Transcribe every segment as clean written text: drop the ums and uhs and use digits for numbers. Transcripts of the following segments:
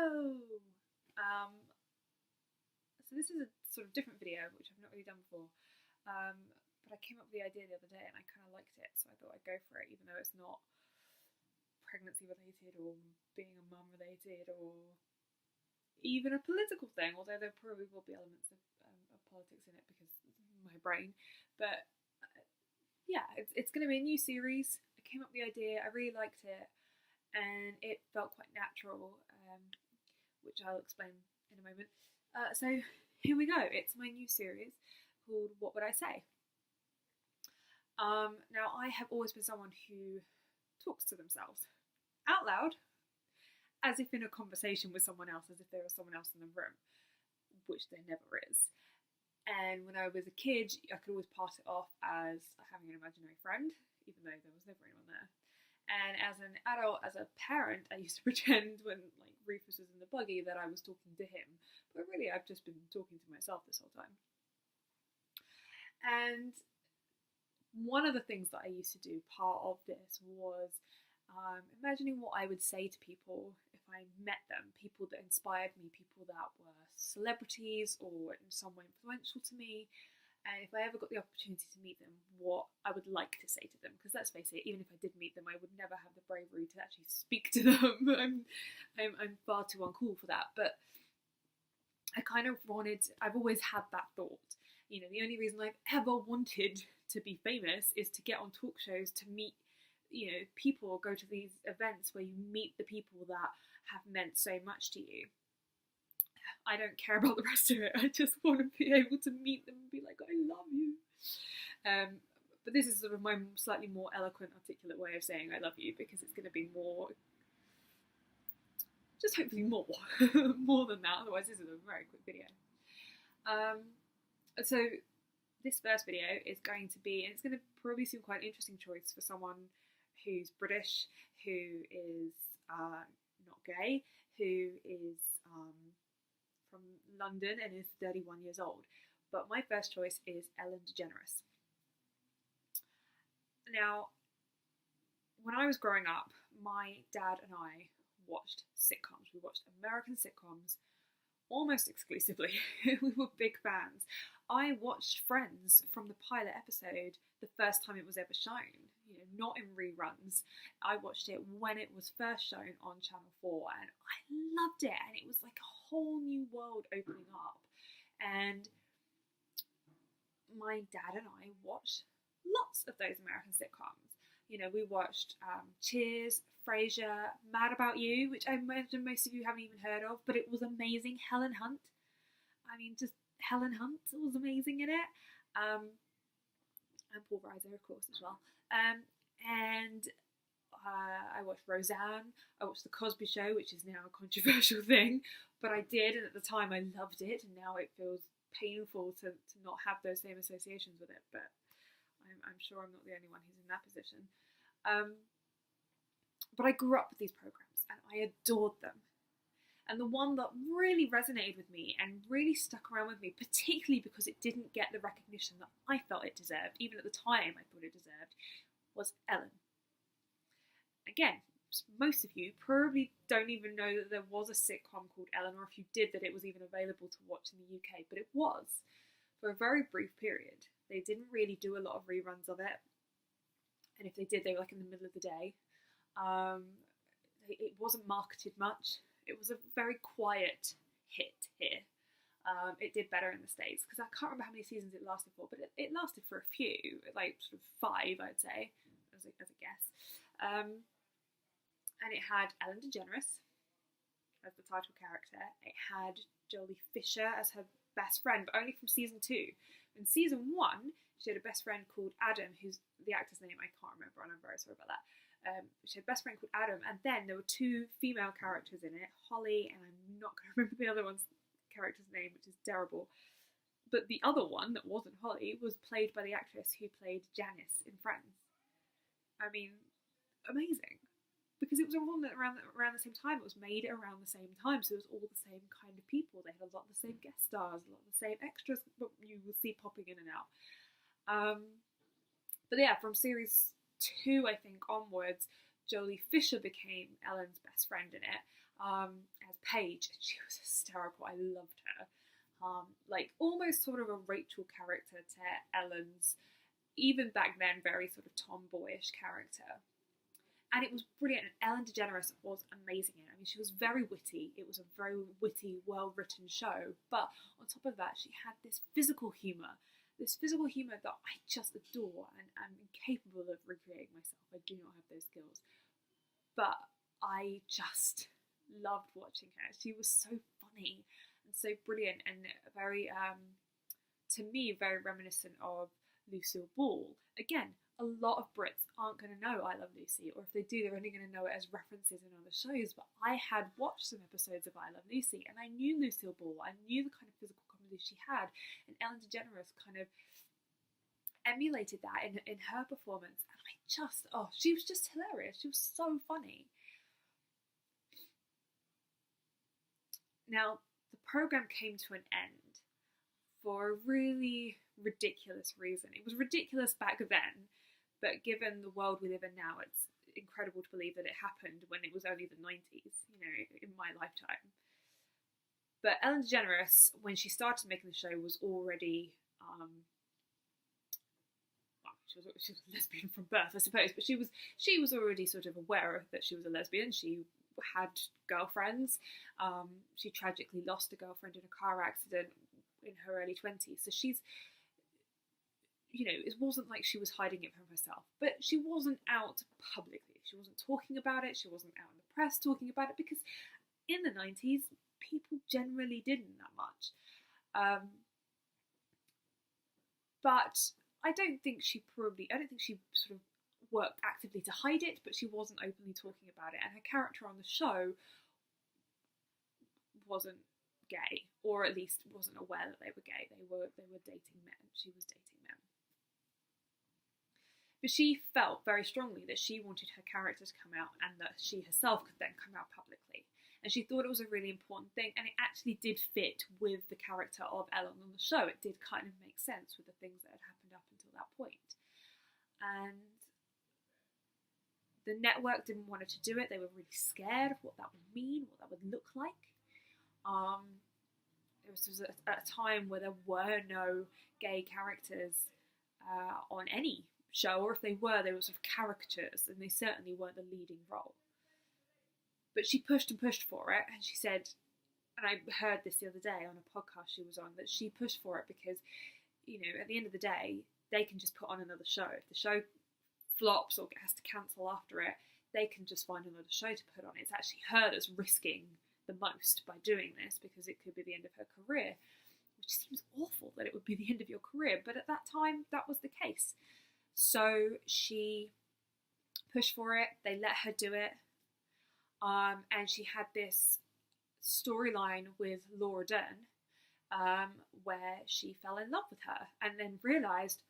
Hello! So this is a sort of different video, which I've not really done before, but I came up with the idea the other day and I kind of liked it, so I thought I'd go for it, even though it's not pregnancy related or being a mum related or even a political thing, although there probably will be elements of politics in it because my brain. But yeah, it's going to be a new series. I came up with the idea, I really liked it, and it felt quite natural, which I'll explain in a moment. So here we go. It's my new series called What Would I Say? Now, I have always been someone who talks to themselves out loud, as if in a conversation with someone else, as if there was someone else in the room, which there never is. And when I was a kid, I could always pass it off as having an imaginary friend, even though there was never anyone there. And as an adult, as a parent, I used to pretend when like Rufus was in the buggy that I was talking to him. But really, I've just been talking to myself this whole time. And one of the things that I used to do, part of this, was imagining what I would say to people if I met them, people that inspired me, people that were celebrities or in some way influential to me. And if I ever got the opportunity to meet them, what I would like to say to them. Because let's face it, even if I did meet them, I would never have the bravery to actually speak to them. I'm far too uncool for that. But I kind of I've always had that thought. You know, the only reason I've ever wanted to be famous is to get on talk shows, to meet, you know, people, or go to these events where you meet the people that have meant so much to you. I don't care about the rest of it. I just want to be able to meet them and be like, I love you. But this is sort of my slightly more eloquent, articulate way of saying I love you, because it's going to be more, just hopefully more, more than that. Otherwise, this is a very quick video. So this first video is going to be, and it's going to probably seem quite an interesting choice for someone who's British, who is not gay, who is from London and is 31 years old. But my first choice is Ellen DeGeneres. Now, when I was growing up, my dad and I watched sitcoms. We watched American sitcoms almost exclusively. We were big fans. I watched Friends from the pilot episode the first time it was ever shown, you know, not in reruns. I watched it when it was first shown on Channel 4 and I loved it, and it was like a whole new world opening up. And my dad and I watched lots of those American sitcoms. You know, we watched Cheers, Frasier, Mad About You, which I imagine most of you haven't even heard of, but it was amazing. Helen Hunt. I mean, just Helen Hunt was amazing in it. And Paul Reiser, of course, as well. And I watched Roseanne. I watched The Cosby Show, which is now a controversial thing, but I did, and at the time I loved it, and now it feels painful to not have those same associations with it, but I'm sure I'm not the only one who's in that position. But I grew up with these programs and I adored them. And the one that really resonated with me and really stuck around with me, particularly because it didn't get the recognition that I felt it deserved, even at the time I thought it deserved, was Ellen. Again, most of you probably don't even know that there was a sitcom called Ellen, or if you did, that it was even available to watch in the UK, but it was for a very brief period. They didn't really do a lot of reruns of it, and if they did, they were like in the middle of the day. It wasn't marketed much. It was a very quiet hit here. It did better in the States, because I can't remember how many seasons it lasted for, but it lasted for a few, like sort of 5, I'd say, as a guess. And it had Ellen DeGeneres as the title character. It had Jolie Fisher as her best friend, but only from season 2. In season 1, she had a best friend called Adam, who's the actor's name I can't remember, and I'm very sorry about that. She had a best friend called Adam, and then there were 2 female characters in it, Holly, and I'm not going to remember the other one's character's name, which is terrible. But the other one, that wasn't Holly, was played by the actress who played Janice in Friends. I mean, amazing. Because it was all around the same time. It was made around the same time, so it was all the same kind of people. They had a lot of the same guest stars, a lot of the same extras that you will see popping in and out. But yeah, from series 2, I think, onwards, Jolie Fisher became Ellen's best friend in it, as Paige, and she was hysterical. I loved her. Like almost sort of a Rachel character to Ellen's, even back then, very sort of tomboyish character. And it was brilliant. And Ellen DeGeneres was amazing in it. I mean, she was very witty. It was a very witty, well-written show. But on top of that, she had this physical humour that I just adore and am incapable of recreating myself. I do not have those skills. But I just loved watching her. She was so funny and so brilliant and very, to me, very reminiscent of Lucille Ball. Again, a lot of Brits aren't going to know I Love Lucy, or if they do, they're only going to know it as references in other shows. But I had watched some episodes of I Love Lucy, and I knew Lucille Ball. I knew the kind of physical comedy she had, and Ellen DeGeneres kind of emulated that in her performance. And she was just hilarious. She was so funny. Now, the programme came to an end for a really ridiculous reason. It was ridiculous back then, but given the world we live in now, it's incredible to believe that it happened when it was only the 90s, in my lifetime. But Ellen DeGeneres, when she started making the show, was already, she was a lesbian from birth, I suppose, but she was already sort of aware that she was a lesbian. She had girlfriends. She tragically lost a girlfriend in a car accident in her early 20s. So she's, it wasn't like she was hiding it from herself, but she wasn't out publicly. She wasn't talking about it. She wasn't out in the press talking about it, because in the 90s, people generally didn't that much. But I don't think she sort of worked actively to hide it, but she wasn't openly talking about it. And her character on the show wasn't gay, or at least wasn't aware that they were gay. They were dating men. She was dating men. But she felt very strongly that she wanted her character to come out, and that she herself could then come out publicly. And she thought it was a really important thing, and it actually did fit with the character of Ellen on the show. It did kind of make sense with the things that had happened up until that point. And the network didn't want her to do it. They were really scared of what that would mean, what that would look like. This was a time where there were no gay characters on any show, or if they were sort of caricatures, and they certainly weren't the leading role. But she pushed and pushed for it, and she said, and I heard this the other day on a podcast she was on, that she pushed for it because, at the end of the day, they can just put on another show. If the show flops or has to cancel after it, they can just find another show to put on. It's actually her that's risking the most by doing this, because it could be the end of her career, which seems awful that it would be the end of your career, but at that time that was the case. So she pushed for it. They let her do it, and she had this storyline with Laura Dern, where she fell in love with her and then realised,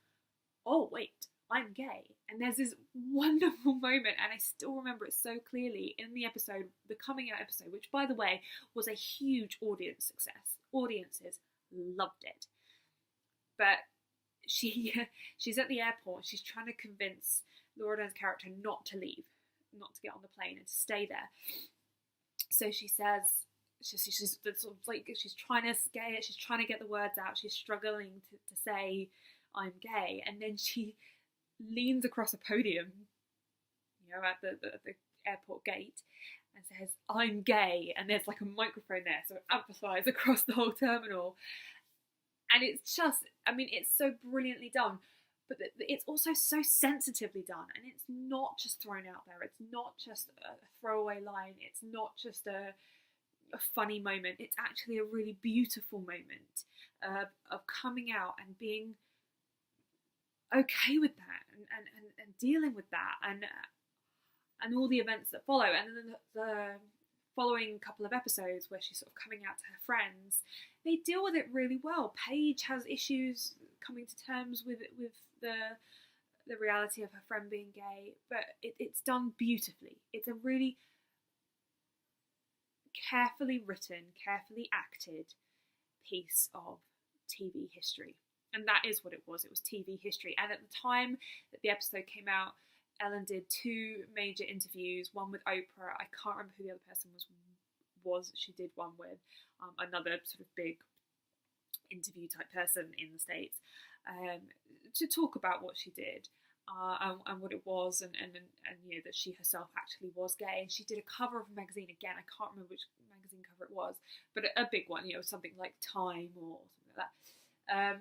oh wait, I'm gay. And there's this wonderful moment, and I still remember it so clearly, in the episode, the coming out episode, which, by the way, was a huge audience success. Audiences loved it. But she's at the airport. She's trying to convince Laura Dern's character not to leave, not to get on the plane, and to stay there. So she says, she's sort of like, she's trying to scare it. She's trying to get the words out. She's struggling to say, I'm gay. And then she leans across a podium, at the airport gate, and says, I'm gay. And there's like a microphone there, so it amplifies across the whole terminal. And it's just, it's so brilliantly done, but it's also so sensitively done. And it's not just thrown out there. It's not just a throwaway line. It's not just a funny moment. It's actually a really beautiful moment of coming out and being okay with that, and dealing with that, and all the events that follow. And then the following couple of episodes where she's sort of coming out to her friends, they deal with it really well. Paige has issues coming to terms with the reality of her friend being gay, but it's done beautifully. It's a really carefully written, carefully acted piece of TV history. And that is what it was. It was TV history. And at the time that the episode came out, Ellen did 2 major interviews, one with Oprah. I can't remember who the other person was was she did one with another sort of big interview type person in the States, to talk about what she did, and what it was, and you know, that she herself actually was gay. And she did a cover of a magazine. Again, I can't remember which magazine cover it was, but a big one, you know, something like Time or something like that.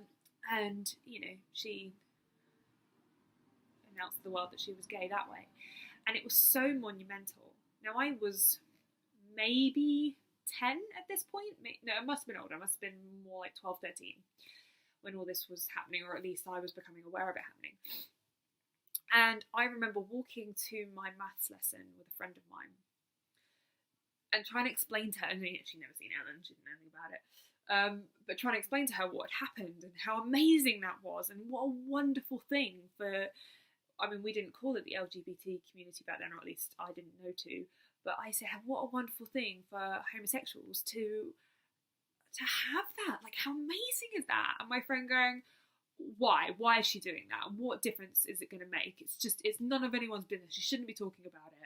And you know, she announced to the world that she was gay that way, and it was so monumental. Now, I was maybe 10 at this point. No, it must have been older. It must have been more like 12, 13 when all this was happening, or at least I was becoming aware of it happening. And I remember walking to my maths lesson with a friend of mine and trying to explain to her, and she'd never seen Ellen, she didn't know anything about it, but trying to explain to her what had happened and how amazing that was, and what a wonderful thing for, I mean, we didn't call it the LGBT community back then, or at least I didn't know to, but I said, what a wonderful thing for homosexuals to have that. Like, how amazing is that? And my friend going, why is she doing that, and what difference is it going to make? It's none of anyone's business. She shouldn't be talking about it,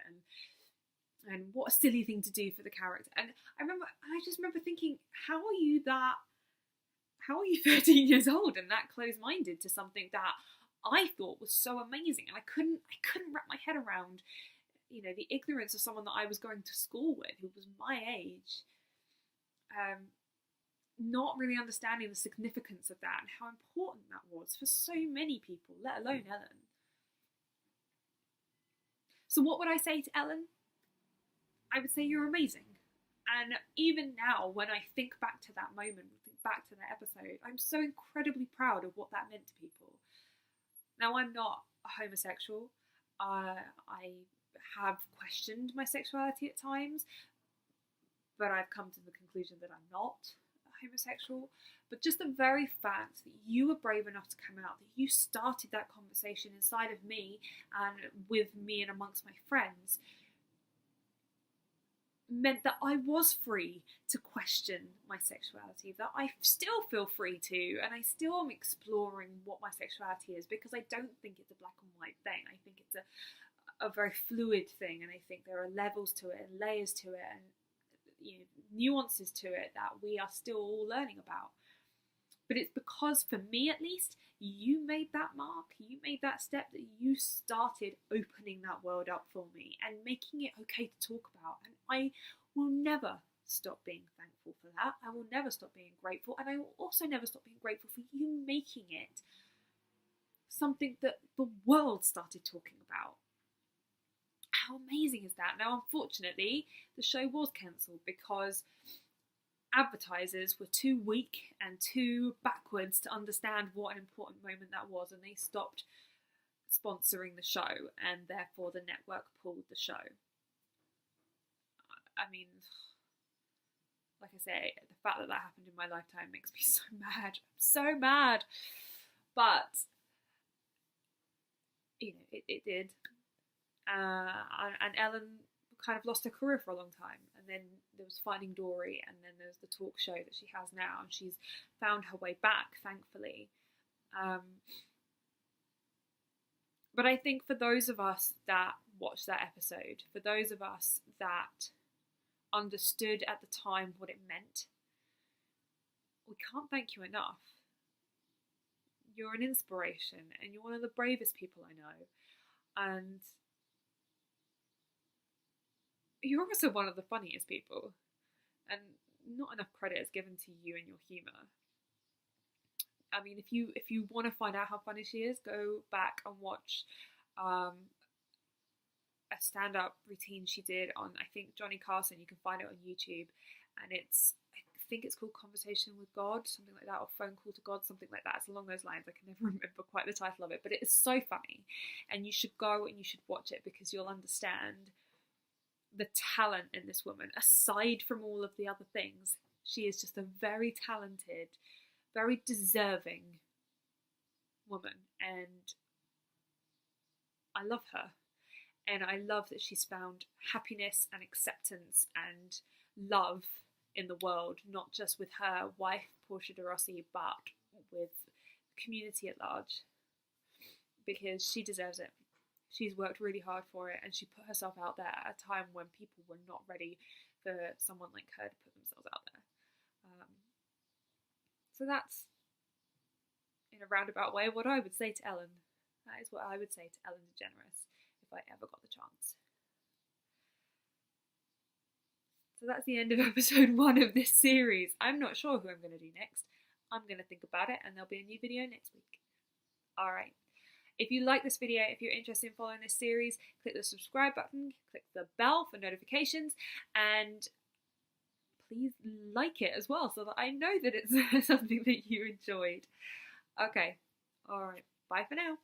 and what a silly thing to do for the character. And I just remember thinking, how are you 13 years old and that close-minded to something that I thought was so amazing? And I couldn't wrap my head around, you know, the ignorance of someone that I was going to school with, who was my age, not really understanding the significance of that and how important that was for so many people, let alone Ellen. So what would I say to Ellen? I would say you're amazing. And even now, when I think back to that moment, think back to that episode, I'm so incredibly proud of what that meant to people. Now, I'm not a homosexual. I have questioned my sexuality at times, but I've come to the conclusion that I'm not homosexual. But just the very fact that you were brave enough to come out, that you started that conversation inside of me and with me and amongst my friends, meant that I was free to question my sexuality, that I still feel free to, and I still am exploring what my sexuality is, because I don't think it's a black and white thing. I think it's a very fluid thing, and I think there are levels to it and layers to it, and, you know, nuances to it that we are still all learning about. But it's because, for me at least, you made that mark, you made that step, that you started opening that world up for me and making it okay to talk about. And I will never stop being thankful for that. I will never stop being grateful. And I will also never stop being grateful for you making it something that the world started talking about. How amazing is that? Now, unfortunately, the show was cancelled because advertisers were too weak and too backwards to understand what an important moment that was, and they stopped sponsoring the show, and therefore the network pulled the show. I mean, like I say, the fact that that happened in my lifetime makes me so mad. I'm so mad. But, you know, it did. And Ellen kind of lost her career for a long time, and then there was Finding Dory, and then there's the talk show that she has now, and she's found her way back, thankfully. But I think for those of us that watched that episode, for those of us that understood at the time what it meant, we can't thank you enough. You're an inspiration, and you're one of the bravest people I know, and you're also one of the funniest people, and not enough credit is given to you and your humour. I mean, if you want to find out how funny she is, go back and watch a stand-up routine she did on, I think, Johnny Carson. You can find it on YouTube, and I think it's called Conversation with God, something like that, or Phone Call to God, something like that. It's along those lines. I can never remember quite the title of it, but it is so funny, and you should go and you should watch it, because you'll understand the talent in this woman. Aside from all of the other things, she is just a very talented, very deserving woman, and I love her. And I love that she's found happiness and acceptance and love in the world, not just with her wife, Portia de Rossi, but with the community at large, because she deserves it. She's worked really hard for it, and she put herself out there at a time when people were not ready for someone like her to put themselves out there. So that's, in a roundabout way, what I would say to Ellen. That is what I would say to Ellen DeGeneres if I ever got the chance. So that's the end of episode 1 of this series. I'm not sure who I'm going to do next. I'm going to think about it, and there'll be a new video next week. Alright. If you like this video, if you're interested in following this series, click the subscribe button, click the bell for notifications, and please like it as well so that I know that it's something that you enjoyed. Okay. Alright. Bye for now.